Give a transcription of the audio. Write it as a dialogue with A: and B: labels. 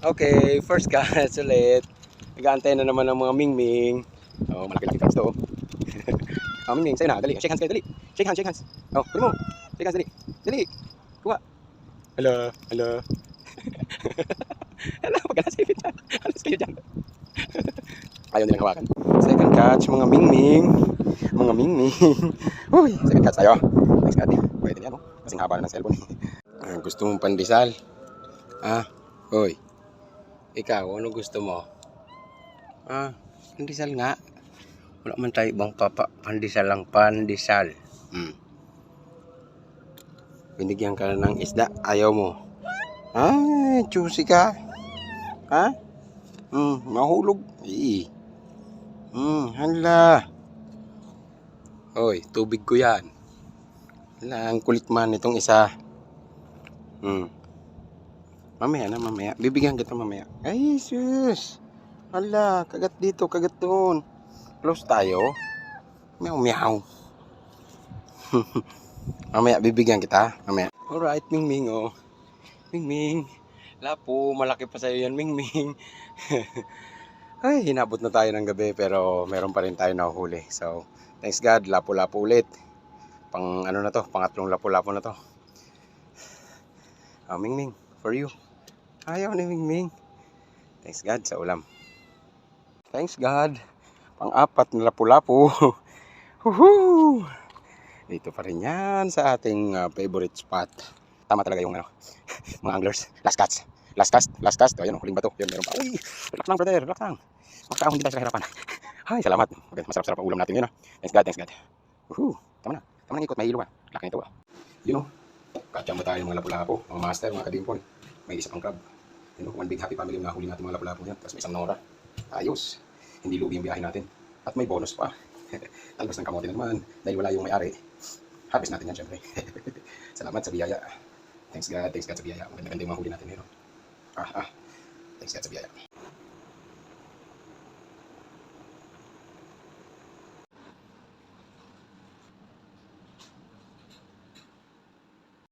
A: Okay, first catch ulit. Nag-aantay na naman ng mga mingming. Oh, malaki-laki catch to. Oh, mingming, sa'yo na. Dali. Shake hands kayo, dali. Shake hands. Oh, kunin mo. Shake hands, dali. Dali. Kuha. Hala. Hala, pagkalasipit dyan. Alas kayo dyan. Ayaw nilang hawakan. Second catch, mga mingming. Uy, second catch tayo. Next catch. Pwede niya, no? Kasing haba na ng cellphone. Gusto mong pandesal? Hoy. Ikaw, ano gusto mo? Pandesal nga. Wala man tayo ibang pandesal lang, pandesal. Binigyan ka na ng isda, ayaw mo. Ay, choosy ka. Mahulog. Hala. Hoy, tubig ko yan. Hala, ang kulit man itong isa. Mamaya. Bibigyan kita mamaya. Ay, sus. Hala, kagat dito, kagat doon. Close tayo. Meow. Mamaya, bibigyan kita. Mamaya. Alright, Mingming, oh. Mingming. Lapo, malaki pa sa'yo yan, Mingming. Ay, hinabot na tayo ng gabi, pero meron pa rin tayo nahuhuli. So, thanks God, lapo-lapo ulit. Pangatlong lapo-lapo na to. Mingming, for you. Ayaw ni Mingming. Thanks God sa ulam. Thanks God. Pang-apat na lapu-lapu. Woohoo! Dito pa rin yan sa ating favorite spot. Tama talaga yung mga anglers. Last cast. So, ayan, huling bato. Yun, meron pa. Uy! Relax lang, brother. Relax lang. Magkaahon din tayo sa kahirapan. Ay, salamat. Okay, masarap-sarap ang ulam natin yun. Thanks God. Woohoo! Tama na ikot. May hilo ka. Laki nito. You know, katya mo tayo ng mga lapu-lapu. Mga master, mga kadimpon. May isa pang crab. You know, one big happy family na huli natin mga lapu-lapu niya. Tapos may isang nora. Ayos. Hindi lugi yung biyahe natin. At may bonus pa. Talbos ng kamote na naman. Dahil wala yung may-ari. Harvest natin yan, syempre. Salamat sa biyaya. Thanks God sa biyaya. Maganda yung mga huli natin. Thanks God sa biyaya.